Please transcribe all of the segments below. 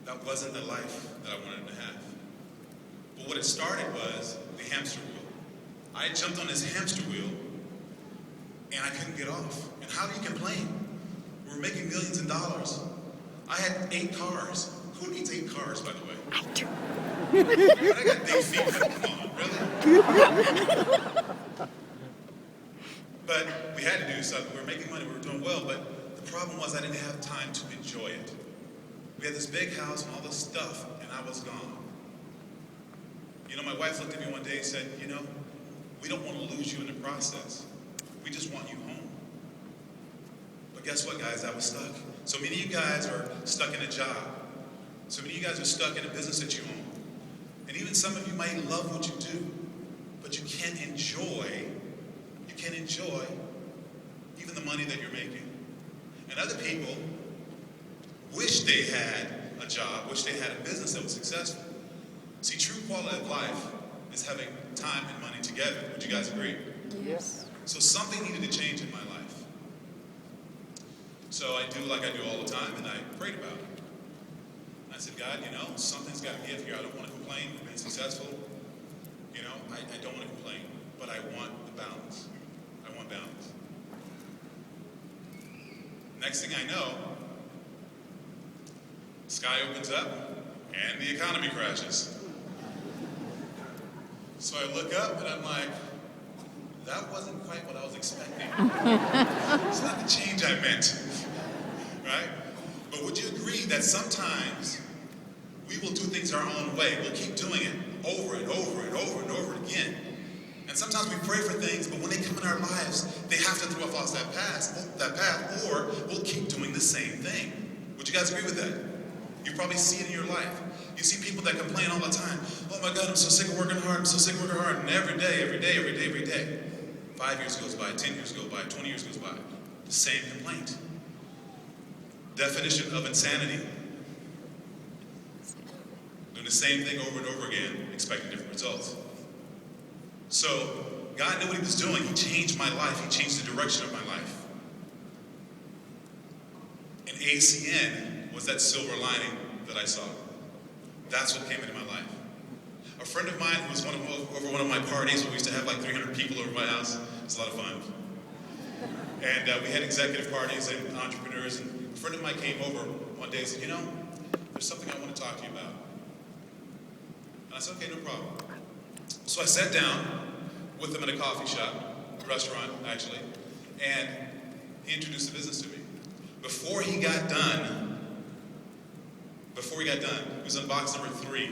that wasn't the life that I wanted to have. But what it started was the hamster wheel. I jumped on this hamster wheel and I couldn't get off. And how do you complain? We were making millions of dollars. I had 8 cars. Who needs 8 cars, by the way? I do. But I got big feet. Come on, really? But we had to do something. We were making money. We were doing well. But the problem was I didn't have time to enjoy it. We had this big house and all this stuff, and I was gone. You know, my wife looked at me one day and said, you know, we don't want to lose you in the process. We just want you home. But guess what, guys? I was stuck. So many of you guys are stuck in a job. So many of you guys are stuck in a business that you own. And even some of you might love what you do, but you can't enjoy even the money that you're making. And other people wish they had a job, wish they had a business that was successful. See, true quality of life is having time and money together. Would you guys agree? Yes. So something needed to change in my life. So I do like I do all the time, and I prayed about it. And I said, God, you know, something's got to give here. I don't want to complain. I've been successful. You know, I don't want to complain, but I want the balance. I want balance. Next thing I know, the sky opens up and the economy crashes. So I look up and I'm like, that wasn't quite what I was expecting. It's not the change I meant, right? But would you agree that sometimes we will do things our own way? We'll keep doing it over and over and over and over again. And sometimes we pray for things, but when they come in our lives, they have to throw us off that path, or we'll keep doing the same thing. Would you guys agree with that? You probably see it in your life. You see people that complain all the time. Oh my God, I'm so sick of working hard. I'm so sick of working hard. And every day. 5 years goes by, 10 years go by, 20 years goes by. The same complaint. Definition of insanity. Doing the same thing over and over again, expecting different results. So, God knew what He was doing. He changed my life. He changed the direction of my life. And ACN was that silver lining that I saw. That's what came into my life. A friend of mine who was over one of my parties, we used to have like 300 people over my house. It was a lot of fun. And we had executive parties and entrepreneurs. And a friend of mine came over one day and said, you know, there's something I want to talk to you about. And I said, okay, no problem. So I sat down with him at a coffee shop, a restaurant actually, and he introduced the business to me. Before he got done, he was on box number 3.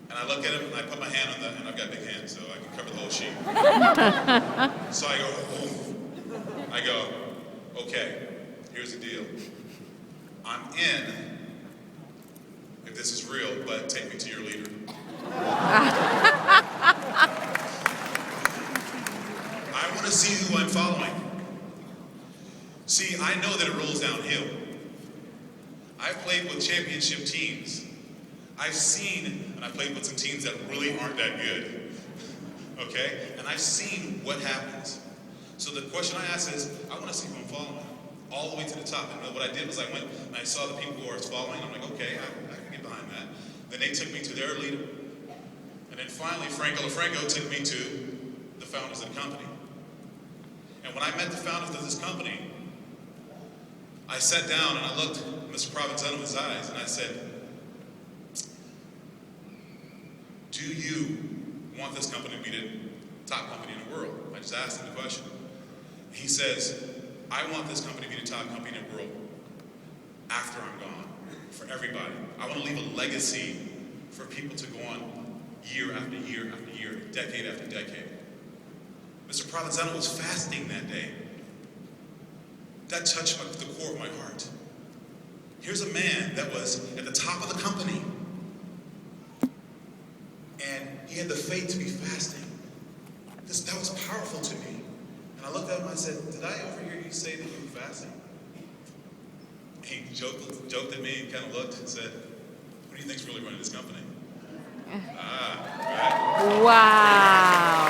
And I look at him and I put my hand on that, and I've got big hands, so I can cover the whole sheet. So I go, okay, here's the deal. I'm in if this is real, but take me to your leader. I want to see who I'm following. See, I know that it rolls downhill. I've played with championship teams. I've seen, and I've played with some teams that really aren't that good. Okay? And I've seen what happens. So the question I ask is, I want to see who I'm following. All the way to the top. And what I did was I went and I saw the people who I was following. I'm like, okay, I can get behind that. Then they took me to their leader. And then finally, Franco LaFranco took me to the founders of the company. And when I met the founders of this company, I sat down and I looked Mr. Provenzano in his eyes and I said, do you want this company to be the top company in the world? I just asked him the question. He says, I want this company to be the top company in the world after I'm gone, for everybody. I want to leave a legacy for people to go on year after year after year, decade after decade. Mr. Provenzano was fasting that day. That touched the core of my heart. Here's a man that was at the top of the company, and he had the faith to be fasting. That was powerful to me. And I looked at him and I said, did I overhear you say that you were fasting? He joked at me and kind of looked and said, who do you think's really running this company? Right? Wow.